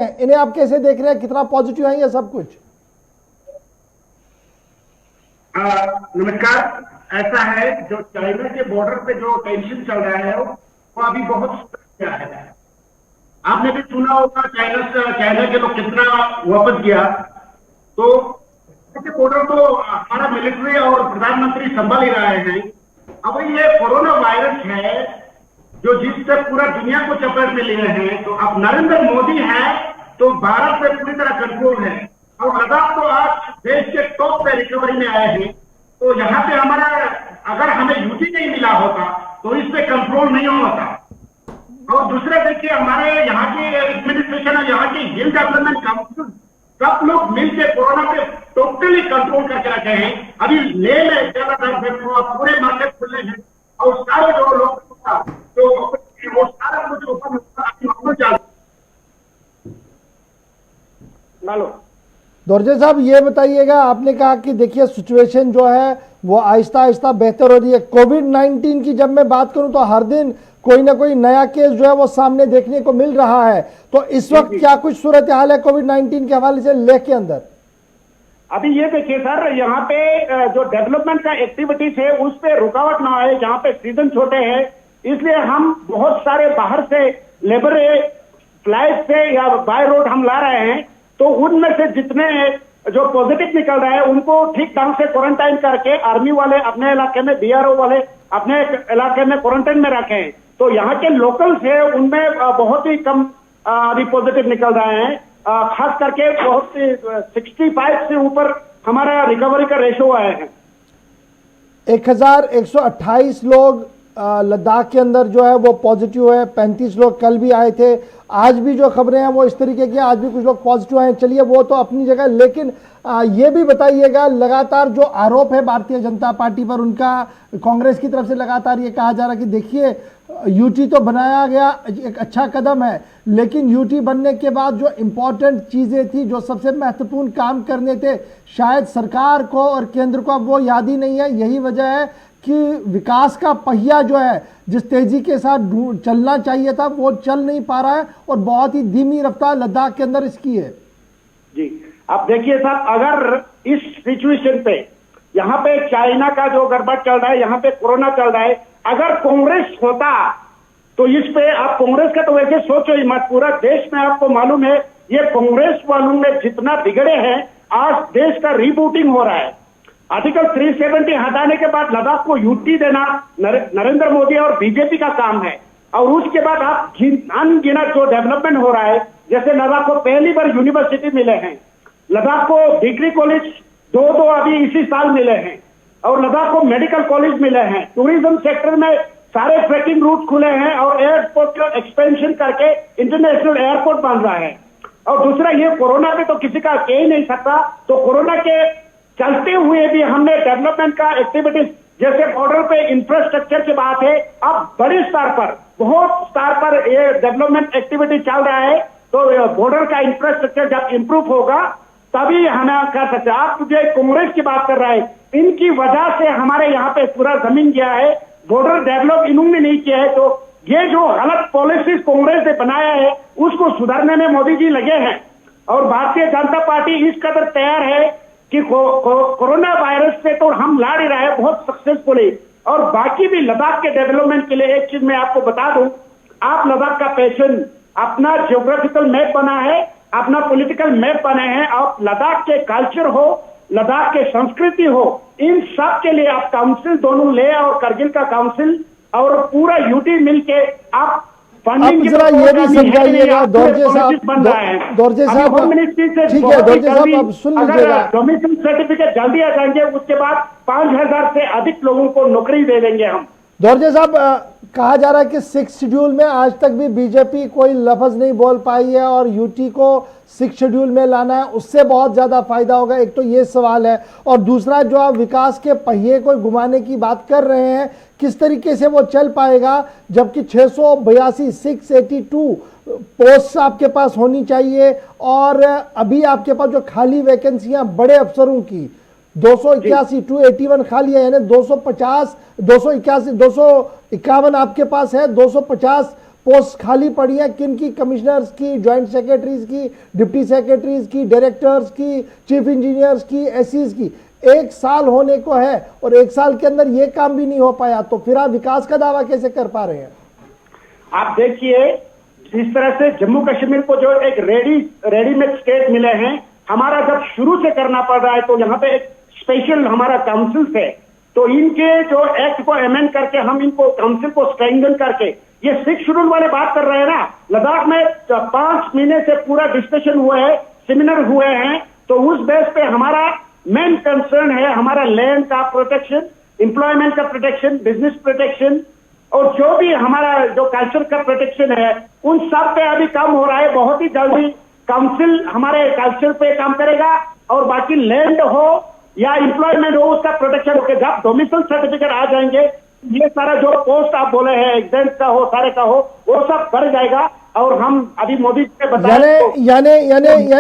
इन्हें आप कैसे देख रहे हैं, कितना पॉजिटिव है ये सब कुछ? नमस्कार। ऐसा है, जो चाइना के बॉर्डर पे जो टेंशन चल रहा है वो अभी बहुत क्या है। आपने भी सुना होगा चाइना के लोग कितना वापस गया। तो बॉर्डर तो हमारा मिलिट्री और प्रधानमंत्री संभाल ही रहे हैं। अब ये कोरोना वायरस है जो जिससे पूरा दुनिया को चपेट में लिए हैं। तो अब नरेंद्र मोदी है तो भारत पे पूरी तरह कंट्रोल है और लद्दाख तो आज देश के टॉप पे रिकवरी में आए हैं। तो यहाँ पे हमारा अगर हमें यूटी नहीं मिला होता तो इस पे कंट्रोल नहीं होता। और दूसरा देखिए, हमारे यहाँ के एडमिनिस्ट्रेशन और यहाँ के हिल डेवलपमेंट काउंसिल सब लोग मिलकर कोरोना पे टोटली कंट्रोल करके रखे हैं। अभी ले ज्यादातर पूरे मार्केट खुले हैं और सारे जो लोग तो वो सारा कुछ ओपन चल। दोरजे साहब, ये बताइएगा, आपने कहा कि देखिए सिचुएशन जो है वो आहिस्ता आहिस्ता बेहतर हो रही है। कोविड-19 की जब मैं बात करूं तो हर दिन कोई ना कोई नया केस जो है वो सामने देखने को मिल रहा है। तो इस वक्त क्या कुछ सूरत हाल है कोविड-19 के हवाले से लेह के अंदर? अभी ये देखिए सर, यहाँ पे जो डेवलपमेंट का एक्टिविटीज है उस पे रुकावट ना आए। यहाँ पे सीजन छोटे हैं, इसलिए हम बहुत सारे बाहर से लेबर फ्लाइट से या बाय रोड हम ला रहे हैं। तो उनमें से जितने जो पॉजिटिव निकल रहे हैं उनको ठीक ढंग से क्वारंटाइन करके आर्मी वाले अपने इलाके में, बीआरओ वाले अपने इलाके में क्वारंटाइन में रखे हैं। तो यहाँ के लोकल्स है उनमें बहुत ही कम अभी पॉजिटिव निकल रहे हैं। खास करके बहुत 65 से ऊपर हमारा रिकवरी का रेशो आए हैं। 1128 लोग लद्दाख के अंदर जो है वो पॉजिटिव है। 35 लोग कल भी आए थे। आज भी जो खबरें हैं वो इस तरीके की, आज भी कुछ लोग पॉजिटिव आए। चलिए वो तो अपनी जगह, लेकिन ये भी बताइएगा, लगातार जो आरोप है भारतीय जनता पार्टी पर, उनका कांग्रेस की तरफ से लगातार ये कहा जा रहा है कि देखिए यूटी तो बनाया गया, एक अच्छा कदम है, लेकिन यूटी बनने के बाद जो इम्पोर्टेंट चीजें थी, जो सबसे महत्वपूर्ण काम करने थे, शायद सरकार को और केंद्र को अब वो याद ही नहीं है। यही वजह है कि विकास का पहिया जो है जिस तेजी के साथ चलना चाहिए था वो चल नहीं पा रहा है और बहुत ही धीमी रफ्तार लद्दाख के अंदर इसकी है। जी, अब देखिए साहब, अगर इस सिचुएशन पे यहाँ पे चाइना का जो गड़बड़ चल रहा है, यहाँ पे कोरोना चल रहा है, अगर कांग्रेस होता तो इस पे आप कांग्रेस का तो वैसे सोचो ही मत। पूरा देश में आपको मालूम है ये कांग्रेस वालों में जितना बिगड़े हैं, आज देश का रीबूटिंग हो रहा है। आर्टिकल 370 हटाने के बाद लद्दाख को यूटी देना नरेंद्र मोदी और बीजेपी का काम है। और उसके बाद आप अनगिनत जो डेवलपमेंट हो रहा है, जैसे लद्दाख को पहली बार यूनिवर्सिटी मिले हैं, लद्दाख को डिग्री कॉलेज दो अभी इसी साल मिले हैं, और लद्दाख को मेडिकल कॉलेज मिले हैं। टूरिज्म सेक्टर में सारे ट्रैकिंग रूट खुले हैं और एयरपोर्ट का एक्सपेंशन करके इंटरनेशनल एयरपोर्ट बन रहा है। और दूसरा, ये कोरोना में तो किसी का कह ही नहीं सकता, तो कोरोना के चलते हुए भी हमने डेवलपमेंट का एक्टिविटीज, जैसे बॉर्डर पे इंफ्रास्ट्रक्चर की बात है, अब बड़े स्तर पर, बहुत स्तर पर ये डेवलपमेंट एक्टिविटी चल रहा है। तो बॉर्डर का इंफ्रास्ट्रक्चर जब इंप्रूव होगा तभी हमें कर सकते हैं। आप मुझे कांग्रेस की बात कर रहा है, इनकी वजह से हमारे यहाँ पे पूरा जमीन गया है, बॉर्डर डेवलप इन्होंने नहीं किया है। तो ये जो गलत पॉलिसीज कांग्रेस ने बनाया है उसको सुधारने में मोदी जी लगे हैं। और भारतीय जनता पार्टी इस कदर तैयार है कि कोरोना वायरस से तो हम लड़ ही रहे हैं बहुत सक्सेसफुली। और बाकी भी लद्दाख के डेवलपमेंट के लिए एक चीज मैं आपको बता दूं, आप लद्दाख का पैशन, अपना जियोग्राफिकल मैप बना है, अपना पॉलिटिकल मैप बने हैं, आप लद्दाख के कल्चर हो, लद्दाख के संस्कृति हो, इन सब के लिए आप काउंसिल दोनों ले, और करगिल का काउंसिल और पूरा यूटी मिलके आप आप जरा ये भी समझाइएगा दोरजे साहब, दोरजे साहब, ठीक है दोरजे साहब, अब सुन लीजिएगा। डोमिसाइल सर्टिफिकेट जल्दी आ जाएंगे, उसके बाद 5000 से अधिक लोगों को नौकरी दे देंगे हम। दोरजे साहब, कहा जा रहा है कि 6 शेड्यूल में आज तक भी बीजेपी कोई लफ्ज नहीं बोल पाई है और यूटी को 6 शेड्यूल में लाना है, उससे बहुत ज्यादा फायदा होगा। एक तो ये सवाल है, और दूसरा जो आप विकास के पहिए को घुमाने की बात कर रहे हैं, किस तरीके से वो चल पाएगा, जबकि 682 पोस्ट आपके पास होनी चाहिए और अभी आपके पास जो खाली वैकेंसियां बड़े अफसरों की 281 281 खाली है, यानी 251 आपके पास है, 250 पोस्ट खाली पड़ी है, किन की, कमिश्नर्स की, ज्वाइंट सेक्रेटरीज की, डिप्टी सेक्रेटरीज की, डायरेक्टर्स की, चीफ इंजीनियर्स की, एसईज की। 1 साल होने को है और 1 साल के अंदर ये काम भी नहीं हो पाया, तो फिर आप विकास का दावा कैसे कर पा रहे हैं? आप देखिए, जिस तरह से जम्मू कश्मीर को जो एक रेडीमेड स्टेट मिले हैं, हमारा जब शुरू से करना पड़ रहा है तो यहाँ पे एक स्पेशल हमारा काउंसिल है, तो इनके जो एक्ट को अमेंड करके हम इनको काउंसिल को स्ट्रेंथन करके ये 6 शेड्यूल वाले बात कर रहे हैं ना, लद्दाख में 5 महीने से पूरा डिस्कशन हुआ है, सेमिनार हुए हैं, तो उस बेस पे हमारा मेन कंसर्न है हमारा लैंड का प्रोटेक्शन, एम्प्लॉयमेंट का प्रोटेक्शन, बिजनेस प्रोटेक्शन और जो भी हमारा जो कल्चर का प्रोटेक्शन है, उन सब पे अभी काम हो रहा है। बहुत ही जल्दी काउंसिल हमारे कल्चर पे काम करेगा और बाकी लैंड हो या एम्प्लॉयमेंट हो उसका प्रोटेक्शन होकर जब डोमिसाइल सर्टिफिकेट आ जाएंगे, ये सारा जो पोस्ट आप बोले हैं एग्जेंट का हो, सारे का हो, वो सब बढ़ जाएगा। और हम अभी मोदी जी ने बताया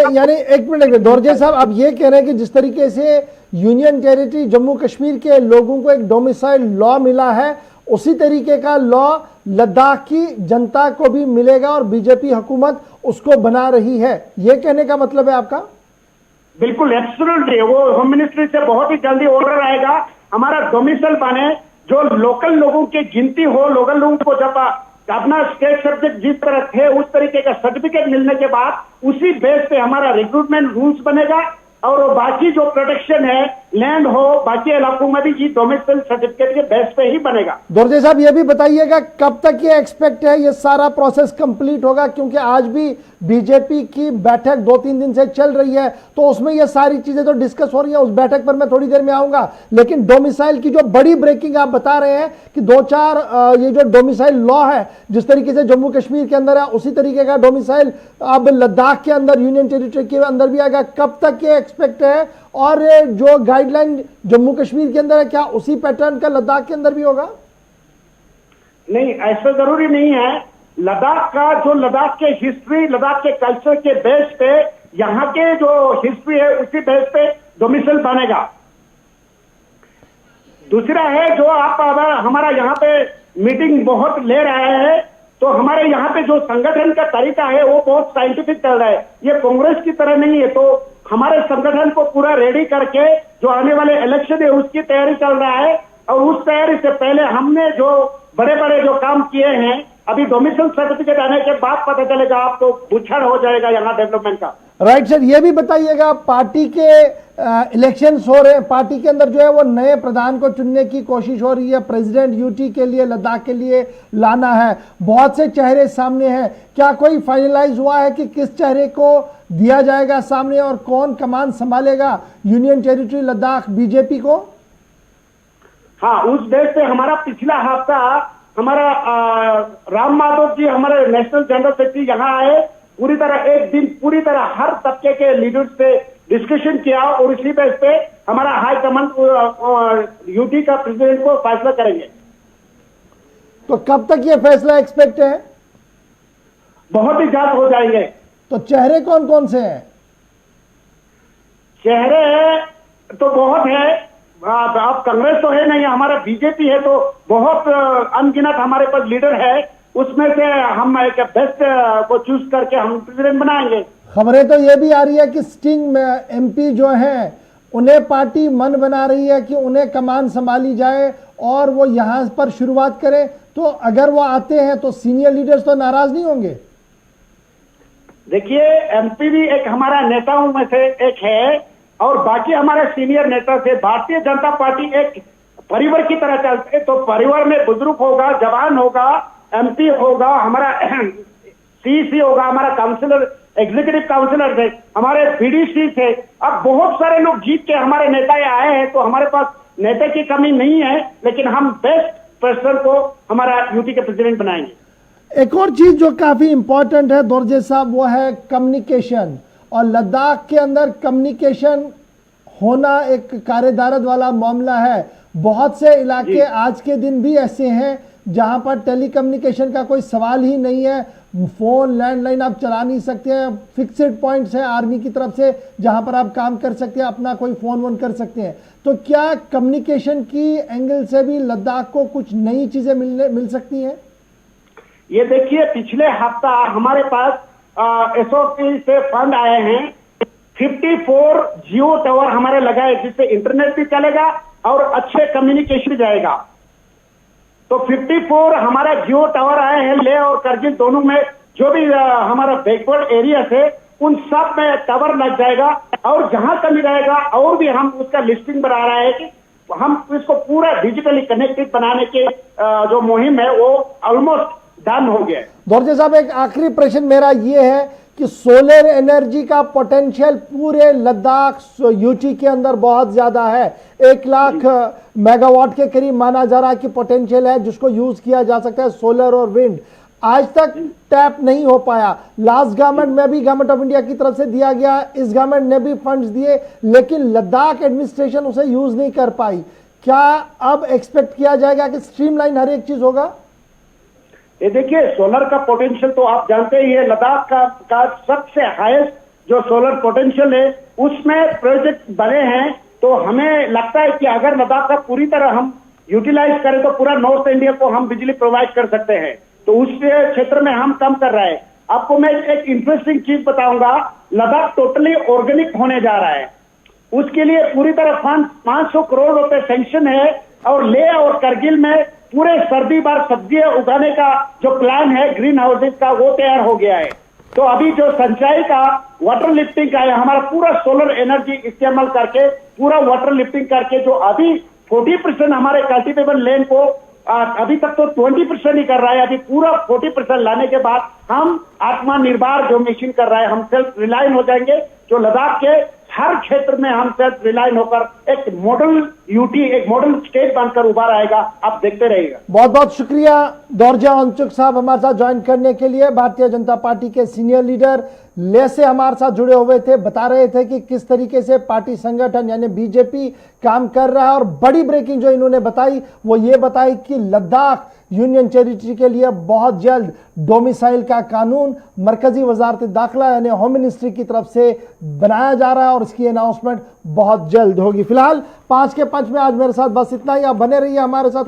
यानी एक मिनट, दोरजे साहब, आप ये कह रहे हैं कि जिस तरीके से यूनियन टेरिटरी जम्मू कश्मीर के लोगों को एक डोमिसाइल लॉ मिला है, उसी तरीके का लॉ लद्दाख की जनता को भी मिलेगा और बीजेपी हुकूमत उसको बना रही है, ये कहने का मतलब है आपका? बिल्कुल एब्सोल्युटली, वो होम मिनिस्ट्री से बहुत ही जल्दी ऑर्डर आएगा, हमारा डोमिसाइल बने, जो लोकल लोगों की गिनती हो, लोकल लोगों को जब अपना स्टेट सब्जेक्ट जिस तरह थे उस तरीके का सर्टिफिकेट मिलने के बाद उसी बेस पे हमारा रिक्रूटमेंट रूल्स बनेगा और बाकी जो प्रोटेक्शन है लैंड हो बाकी इलाकों में भी ये डोमिसाइल सर्टिफिकेट के बेस पे ही बनेगा। दोरजे साहब, ये भी बताइएगा कब तक ये एक्सपेक्ट है ये सारा प्रोसेस कंप्लीट होगा, क्योंकि आज भी बीजेपी की बैठक 2-3 दिन से चल रही है, तो उसमें ये सारी चीजें तो डिस्कस हो रही है, उस बैठक पर मैं थोड़ी देर में आऊंगा। लेकिन डोमिसाइल की जो बड़ी ब्रेकिंग आप बता रहे हैं कि 2-4 ये जो डोमिसाइल लॉ है जिस तरीके से जम्मू कश्मीर के अंदर है उसी तरीके का डोमिसाइल अब लद्दाख के अंदर यूनियन टेरिटरी के अंदर भी आएगा, कब तक ये एक्सपेक्ट है? और जो गाइडलाइन जम्मू कश्मीर के अंदर है क्या उसी पैटर्न का लद्दाख के अंदर भी होगा? नहीं, ऐसा जरूरी नहीं है। लद्दाख का जो लद्दाख के हिस्ट्री, लद्दाख के कल्चर के बेस पे, यहाँ के जो हिस्ट्री है उसी बेस पे डोमिसाइल बनेगा। दूसरा है जो आप हमारा यहाँ पे मीटिंग बहुत ले रहे हैं, तो हमारे यहाँ पे जो संगठन का तरीका है वो बहुत साइंटिफिक चल रहा है, ये कांग्रेस की तरह नहीं है। तो हमारे संगठन को पूरा रेडी करके जो आने वाले इलेक्शन है उसकी तैयारी चल रहा है और उस तैयारी से पहले हमने जो बड़े बड़े जो काम किए हैं, अभी डोमिसाइल सर्टिफिकेट आने के बाद पता चलेगा, आपको बुछड़ हो जाएगा यहाँ डेवलपमेंट का। राइट सर, ये भी बताइएगा, पार्टी के इलेक्शंस हो रहे हैं, पार्टी के अंदर जो है वो नए प्रधान को चुनने की कोशिश हो रही है, प्रेसिडेंट यूटी के लिए, लद्दाख के लिए लाना है, बहुत से चेहरे सामने हैं, क्या कोई फाइनलाइज हुआ है कि किस चेहरे को दिया जाएगा सामने और कौन कमान संभालेगा यूनियन टेरिटरी लद्दाख बीजेपी को? हाँ, उस बेस पे हमारा पिछला हफ्ता हमारा राम माधव जी हमारे नेशनल जनरल सेक्रेटरी यहाँ आए, पूरी तरह एक दिन पूरी तरह हर तबके के लीडर्स से डिस्कशन किया और इसी बेस पे हमारा हाई कमांड यूटी का प्रेसिडेंट को फैसला करेंगे। तो कब तक ये फैसला एक्सपेक्ट है? बहुत ही जल्द हो जाएंगे। तो चेहरे कौन कौन से हैं? चेहरे तो बहुत है, अब कांग्रेस तो है नहीं, हमारा बीजेपी है, तो बहुत अनगिनत हमारे पास लीडर है, उसमें से हम एक बेस्ट को चूज करके हम प्रेसिडेंट बनाएंगे। खबरें तो ये भी आ रही है कि स्टिंग एमपी जो हैं उन्हें पार्टी मन बना रही है कि उन्हें कमान संभाली जाए और वो यहाँ पर शुरुआत करें, तो अगर वो आते हैं तो सीनियर लीडर्स तो नाराज नहीं होंगे? देखिए, एमपी भी एक हमारा नेताओं में से एक है और बाकी हमारे सीनियर नेता से भारतीय जनता पार्टी एक परिवार की तरह चलते, तो परिवार में बुजुर्ग होगा, जवान होगा, एमपी होगा, हमारा सीसी होगा, हमारा काउंसिलर, एग्जीक्यूटिव काउंसिलर थे, हमारे बीडीसी थे, अब बहुत सारे लोग जीत के हमारे नेता आए हैं, तो हमारे पास नेता की कमी नहीं है, लेकिन हम बेस्ट पर्सन को हमारा यूटी के प्रेसिडेंट बनाएंगे। एक और चीज जो काफी इंपॉर्टेंट है दोरजे साहब, वो है कम्युनिकेशन, और लद्दाख के अंदर कम्युनिकेशन होना एक कार्यदारद वाला मामला है। बहुत से इलाके आज के दिन भी ऐसे हैं जहां पर टेलीकम्युनिकेशन का कोई सवाल ही नहीं है, फोन लैंडलाइन आप चला नहीं सकते हैं, फिक्स्ड पॉइंट्स है आर्मी की तरफ से जहां पर आप काम कर सकते हैं, अपना कोई फोन वोन कर सकते हैं। तो क्या कम्युनिकेशन की एंगल से भी लद्दाख को कुछ नई चीजें मिल सकती हैं? ये देखिए पिछले हफ्ता हमारे पास एसओपी से फंड आए हैं। 54 जियो टावर हमारे लगाए जिससे इंटरनेट भी चलेगा और अच्छे कम्युनिकेशन जाएगा। तो 54 हमारा जियो टावर आए हैं लेह और करगिल दोनों में, जो भी हमारा बैकवर्ड एरिया है उन सब में टावर लग जाएगा। और जहां कमी रहेगा और भी हम उसका लिस्टिंग बना रहा है कि हम इसको पूरा डिजिटली कनेक्टेड बनाने के जो मुहिम है वो ऑलमोस्ट डन हो गया है। दोरजे साहब, एक आखिरी प्रश्न मेरा ये है कि सोलर एनर्जी का पोटेंशियल पूरे लद्दाख यूटी के अंदर बहुत ज्यादा है। 1 लाख मेगावाट के करीब माना जा रहा है कि पोटेंशियल है जिसको यूज किया जा सकता है, सोलर और विंड। आज तक टैप नहीं हो पाया। लास्ट गवर्नमेंट में भी गवर्नमेंट ऑफ इंडिया की तरफ से दिया गया, इस गवर्नमेंट ने भी फंड्स दिए, लेकिन लद्दाख एडमिनिस्ट्रेशन उसे यूज नहीं कर पाई। क्या अब एक्सपेक्ट किया जाएगा कि स्ट्रीमलाइन हर एक चीज होगा? ये देखिए सोलर का पोटेंशियल तो आप जानते ही है, लद्दाख का सबसे हाईएस्ट जो सोलर पोटेंशियल है उसमें प्रोजेक्ट बने हैं। तो हमें लगता है कि अगर लद्दाख का पूरी तरह हम यूटिलाइज करें तो पूरा नॉर्थ इंडिया को हम बिजली प्रोवाइड कर सकते हैं। तो उस क्षेत्र में हम कम कर रहे हैं। आपको मैं एक इंटरेस्टिंग चीज बताऊंगा, लद्दाख टोटली ऑर्गेनिक होने जा रहा है। उसके लिए पूरी तरह फंड 500 करोड़ रुपए सैंक्शन है और लेह और करगिल में पूरे सर्दी बार सब्जियां उगाने का जो प्लान है ग्रीन हाउसेज का वो तैयार हो गया है। तो अभी जो सिंचाई का वाटर लिफ्टिंग का है, हमारा पूरा सोलर एनर्जी इस्तेमाल करके पूरा वाटर लिफ्टिंग करके जो अभी 40% हमारे कल्टीवेबल लैंड को अभी तक तो 20% ही कर रहा है, अभी पूरा 40% लाने के बाद हम आत्मनिर्भर जो मिशन कर रहा है हम सेल्फ रिलायंस हो जाएंगे। जो लद्दाख के हर क्षेत्र में हम सेल्फ रिलायंस होकर एक मॉडल यूटी, एक मॉडल स्टेट बनकर उभर आएगा। आप देखते रहिएगा। बहुत बहुत शुक्रिया दोरजा वांगचुक साहब हमारे साथ ज्वाइन करने के लिए। भारतीय जनता पार्टी के सीनियर लीडर लेह से हमारे साथ जुड़े हुए थे, बता रहे थे कि किस तरीके से पार्टी संगठन यानी बीजेपी काम कर रहा है। और बड़ी ब्रेकिंग जो इन्होंने बताई वो ये बताई कि लद्दाख यूनियन टेरिटरी के लिए बहुत जल्द डोमिसाइल का कानून मरकजी वजारत दाखिला यानी होम मिनिस्ट्री की तरफ से बनाया जा रहा है और इसकी अनाउंसमेंट बहुत जल्द होगी। फिलहाल 5 के 5 में आज मेरे साथ बस इतना ही। आप बने रहिए हमारे साथ।